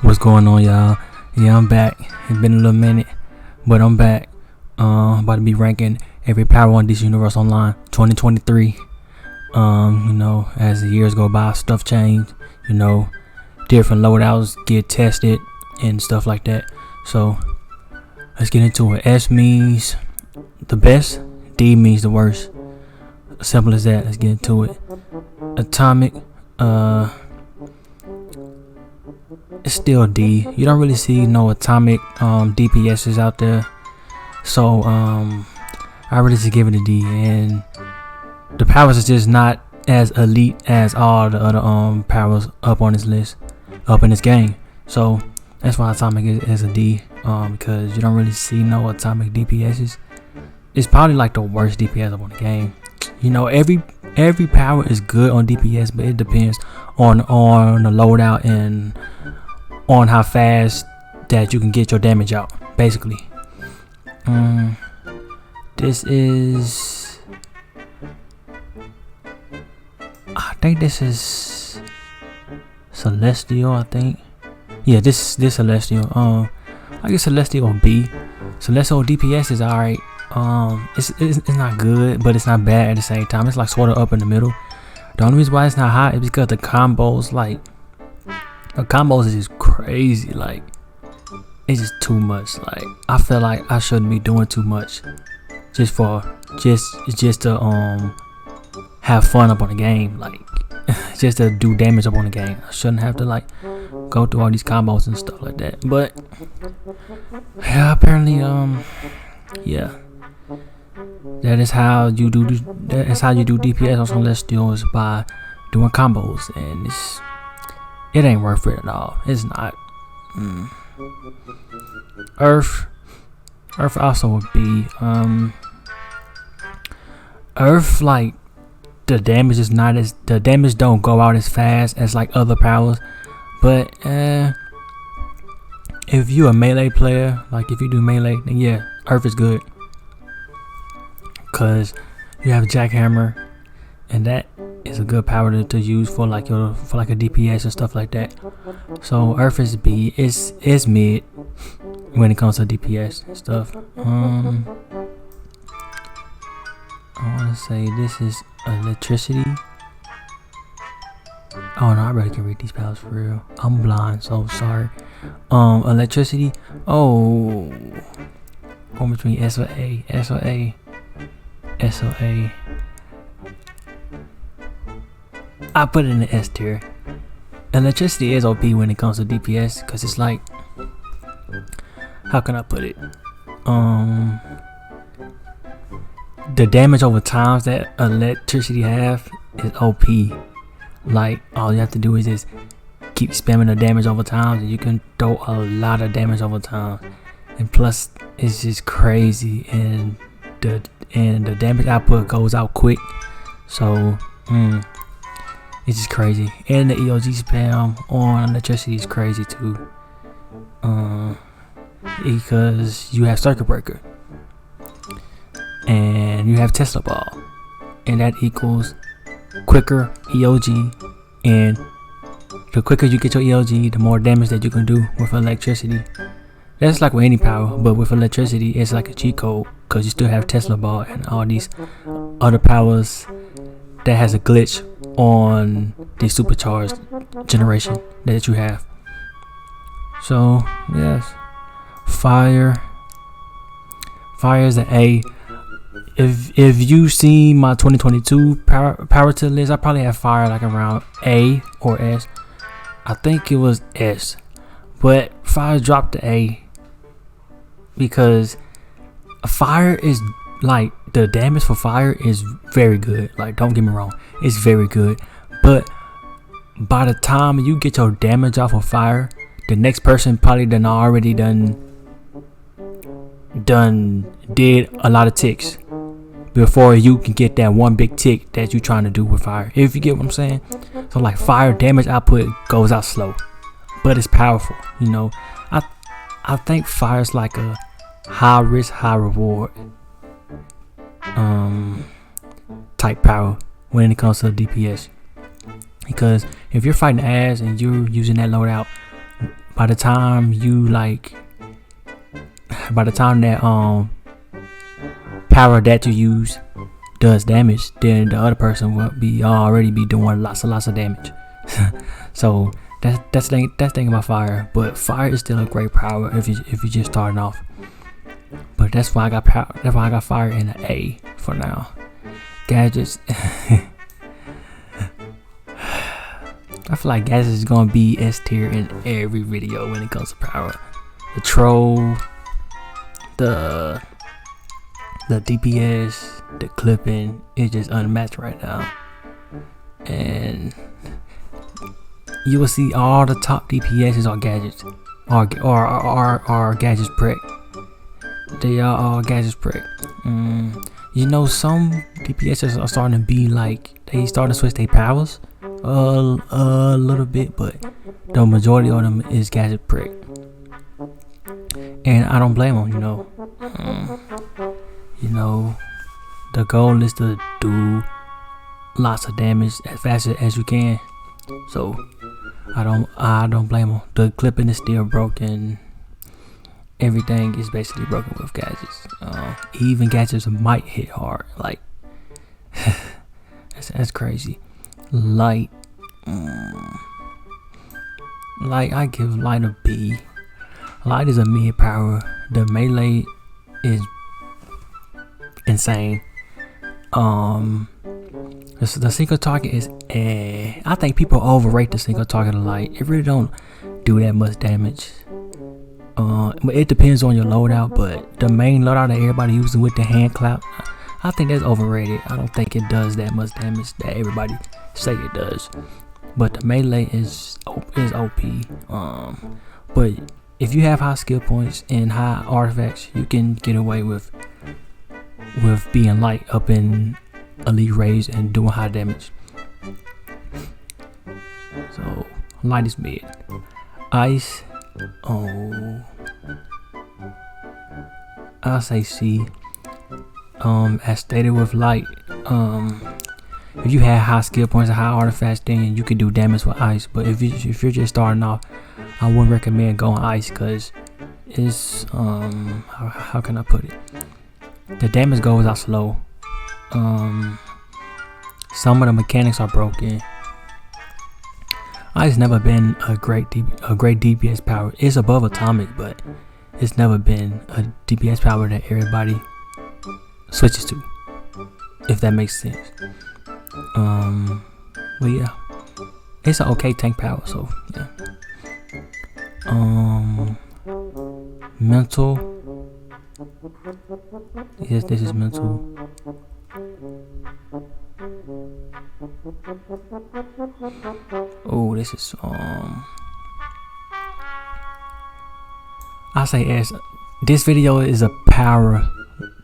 What's going on, y'all? Yeah, I'm back. It's been a little minute, but I'm back. About to be ranking every power on DC Universe Online 2023. As the years go by, stuff change. Different loadouts get tested and stuff like that. So let's get into it. S means the best, D means the worst. Simple as that. Let's get into it. Atomic, it's still D. You don't really see no atomic DPSs out there, so I really just give it a D. And the powers is just not as elite as all the other powers up on this list, up in this game. So that's why atomic is a D, because you don't really see no atomic DPSs. It's probably like the worst DPS up on the game. Every power is good on DPS, but it depends on the loadout and on how fast that you can get your damage out, basically. This is, I think this is Celestial. I think, yeah, this Celestial. I guess Celestial B. Celestial DPS is alright. It's not good, but it's not bad at the same time. It's like sort of up in the middle. The only reason why it's not hot is because the combos, is just crazy. Like, it's just too much. Like, I feel like I shouldn't be doing too much just to have fun up on the game. Like, just to do damage up on the game. I shouldn't have to go through all these combos and stuff like that. But yeah, apparently yeah. That is how you do DPS on Celestial, is by doing combos, and it ain't worth it at all. It's not. Earth also would be Earth, like, the damage is not as, the damage don't go out as fast as like other powers, but if you a melee player, like if you do melee, then yeah, Earth is good. Cause you have Jackhammer, and that is a good power to use for like a DPS and stuff like that. So Earth is B. It's mid when it comes to DPS and stuff. I want to say this is Electricity. Oh no, I really can read these powers for real. I'm blind, so sorry. Electricity. Oh, going between S or A. I put it in the S tier. Electricity is OP when it comes to DPS, because it's like, how can I put it? The damage over times that electricity have is OP. Like, all you have to do is just keep spamming the damage over time, and you can throw a lot of damage over time. And plus, it's just crazy, and the damage output goes out quick. So it's just crazy. And the EOG spam on electricity is crazy too, because you have Circuit Breaker and you have Tesla Ball, and that equals quicker EOG, and the quicker you get your EOG, the more damage that you can do with electricity. That's like with any power, but with electricity, it's like a cheat code, because you still have Tesla Ball and all these other powers that has a glitch on the supercharged generation that you have. So yes, Fire is an A. If you see my 2022 power to list, I probably have Fire like around A or S. I think it was S, but Fire dropped to A because Fire is like, the damage for Fire is very good. Like, don't get me wrong, it's very good, but by the time you get your damage off of Fire, the next person probably did a lot of ticks before you can get that one big tick that you're trying to do with Fire, if you get what I'm saying. So like, Fire damage output goes out slow, but it's powerful. I think Fire's like a high risk, high reward type power when it comes to DPS, because if you're fighting ass and you're using that loadout, by the time that power that you use does damage, then the other person will already be doing lots of damage. So that's the thing about fire. But fire is still a great power if you're just starting off. But that's why I got power. That's why I got fire in an A for now. Gadgets. I feel like gadgets is gonna be S tier in every video when it comes to power. The troll, the DPS, the clipping is just unmatched right now, and you will see all the top DPSs are gadgets, are gadgets prick. They are all gadgets prick. You know, some DPSs are starting to be like, they starting to switch their powers a little bit, but the majority of them is gadget prick, and I don't blame them. You know, the goal is to do lots of damage as fast as you can. So I don't blame them. The clipping is still broken. Everything is basically broken with gadgets. Even gadgets might hit hard. Like that's crazy. Light, I give light a B. Light is a mid power. The melee is insane. The single target is I think people overrate the single target of light. It really don't do that much damage. But it depends on your loadout. But the main loadout that everybody using with the hand clap, I think that's overrated. I don't think it does that much damage that everybody say it does. But the melee is OP. But if you have high skill points and high artifacts, you can get away with being light up in elite raids and doing high damage. So light is mid. Ice, I'll say C. As stated with light, if you have high skill points and high artifacts, then you can do damage with ice. But if you're just starting off, I wouldn't recommend going ice, because it's how can I put it? The damage goes out slow. Some of the mechanics are broken. Ice never been a great DPS power. It's above atomic, but it's never been a DPS power that everybody switches to, if that makes sense. But yeah, it's an okay tank power. So yeah. Mental. Yes, this is mental. Oh, this is I say S. This video is a power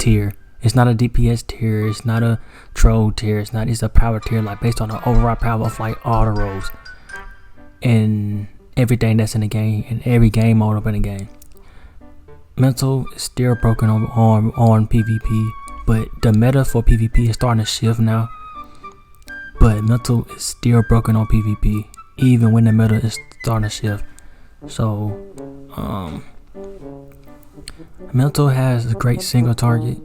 tier. It's not a DPS tier. It's not a troll tier. It's a power tier, like based on the overall power of like all the roles and everything that's in the game and every game mode up in the game. Mental is still broken on PvP, but the meta for PvP is starting to shift now. But mental is still broken on PvP, even when the meta is starting to shift. So, mental has a great single target,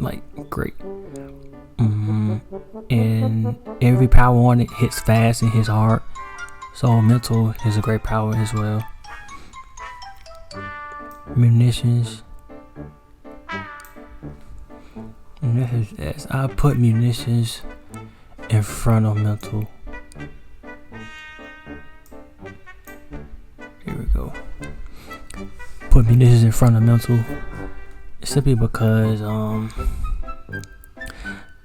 like great. And every power on it hits fast and hits hard. So mental is a great power as well. Munitions. I put munitions in front of mental. Here we go. Put munitions in front of mental simply because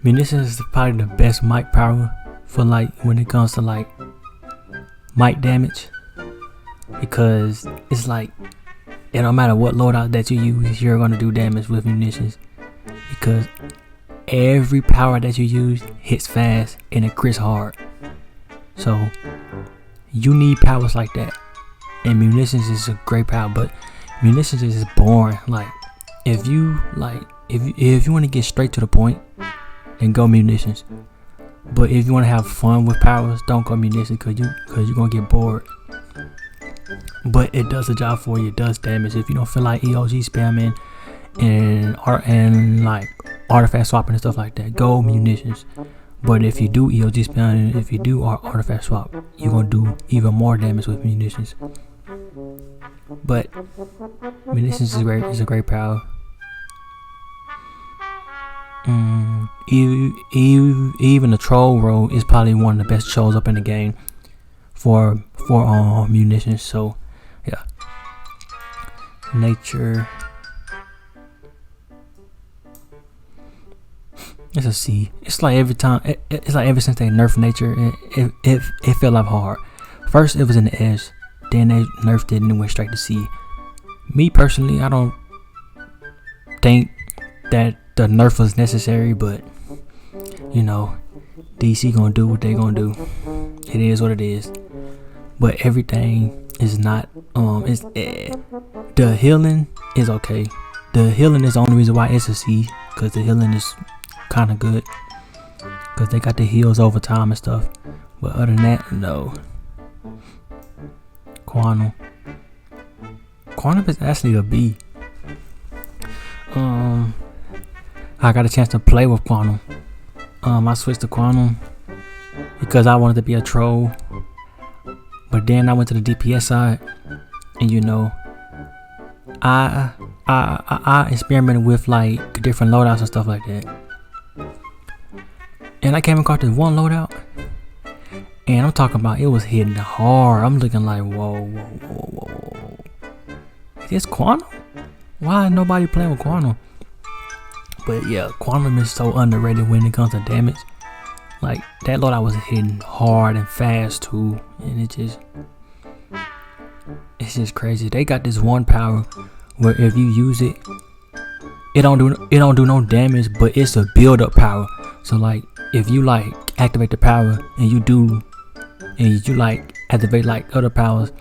munitions is probably the best mic power for like when it comes to like mic damage, because it's like it don't matter what loadout that you use, you're gonna do damage with munitions, because every power that you use hits fast and it crits hard. So you need powers like that, and munitions is a great power. But munitions is boring. Like if you want to get straight to the point, then go munitions. But if you want to have fun with powers, don't go munitions, cause you're gonna get bored. but it does the job for you. It does damage. If you don't feel like EOG spamming and like artifact swapping and stuff like that, go Munitions. But if you do EOG spamming, if you do artifact swap, you're gonna do even more damage with Munitions. But Munitions is great. It's a great power. Even the troll role is probably one of the best trolls up in the game for Munitions. So yeah, nature. It's a C. It's like every time. It's like ever since they nerfed nature, it fell off hard. First it was in the S, then they nerfed it and it went straight to C. Me personally, I don't think that the nerf was necessary, but you know, DC gonna do what they gonna do. It is what it is. But everything is not. The healing is okay. The healing is the only reason why it's a C, because the healing is kind of good, because they got the heals over time and stuff. But other than that, no. Quantum is actually a B. I got a chance to play with Quantum. I switched to Quantum because I wanted to be a troll, but then I went to the DPS side, and you know, I experimented with like different loadouts and stuff like that. And I came across this one loadout, and I'm talking about it was hitting hard. I'm looking like, whoa. Is this Quantum? Why is nobody playing with Quantum? But yeah, Quantum is so underrated when it comes to damage. Like, that loadout was hitting hard and fast too, and it's just crazy. They got this one power where if you use it, it don't do no damage, but it's a build up power. So like, if you like activate the power and you like activate like other powers,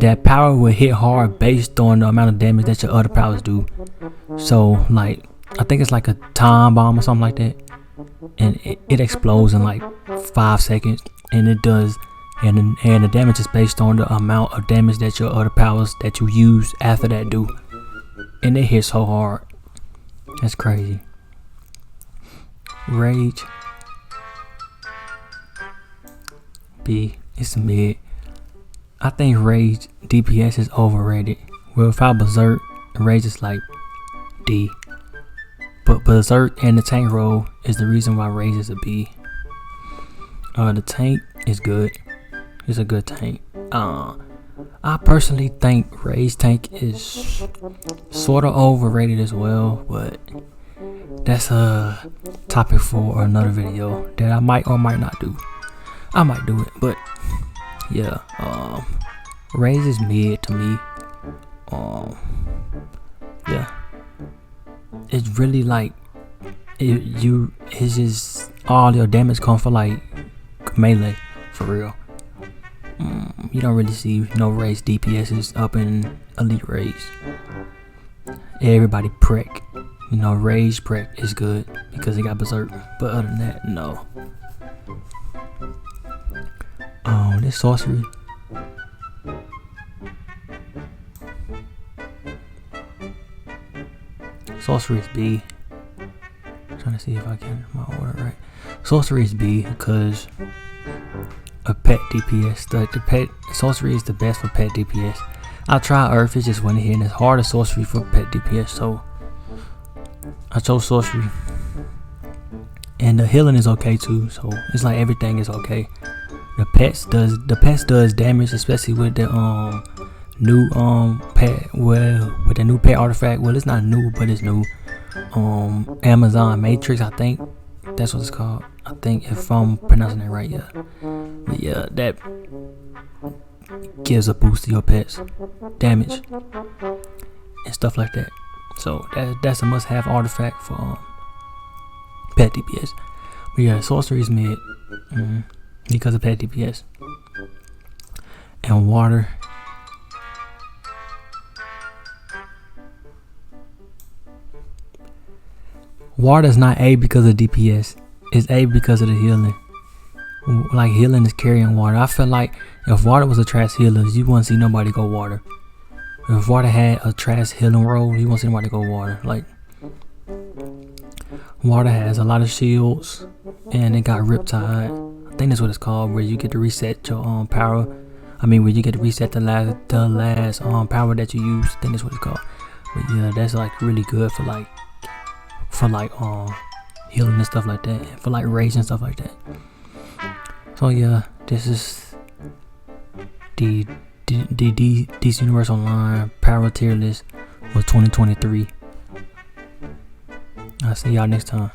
that power will hit hard based on the amount of damage that your other powers do. So like, I think it's like a time bomb or something like that, and it explodes in like 5 seconds, and it does, and the damage is based on the amount of damage that your other powers that you use after that do, and it hits so hard. That's crazy. Rage B. It's mid. I think Rage DPS is overrated. Well, without Berserk, Rage is like D. But Berserk and the tank role is the reason why Rage is a B. The tank is good. It's a good tank. I personally think Rage tank is sort of overrated as well, but that's a topic for another video that I might or might not do. I might do it, but yeah, Rage is mid to me. Yeah, it's really like it's just all your damage come for like melee, for real. You don't really see no Rage DPSs up in Elite Rage. Everybody prick. You know, Rage prick is good because it got Berserk, but other than that, no. This Sorcery. Sorcery is B. I'm trying to see if I can my order right. Sorcery is B because of pet DPS. The pet Sorcery is the best for pet DPS. I tried Earth, it just went here, and it's hard as Sorcery for pet DPS, so I chose Sorcery. And the healing is okay too, so it's like everything is okay. The pets does damage, especially with the new pet, well, with the new pet artifact. Well, it's not new, but it's new. Amazon Matrix, I think that's what it's called. I think, if I'm pronouncing it right, yeah. But yeah, that gives a boost to your pets damage and stuff like that. So that's a must-have artifact for pet DPS. But yeah, Sorcery is mid because of pet DPS. And water. Water is not A because of DPS. It's A because of the healing. like healing is carrying water. I feel like if water was a trash healer, you wouldn't see nobody go water. If water had a trash healing role, you won't see nobody go water. Like, water has a lot of shields, and it got Riptide. I think that's what it's called, where you get to reset your power. I mean, where you get to reset the last power that you use. I think that's what it's called. But yeah, that's like really good for like healing and stuff like that, and for like rage and stuff like that. So yeah, this is the DC Universe Online Power Tier List for 2023. I'll see y'all next time.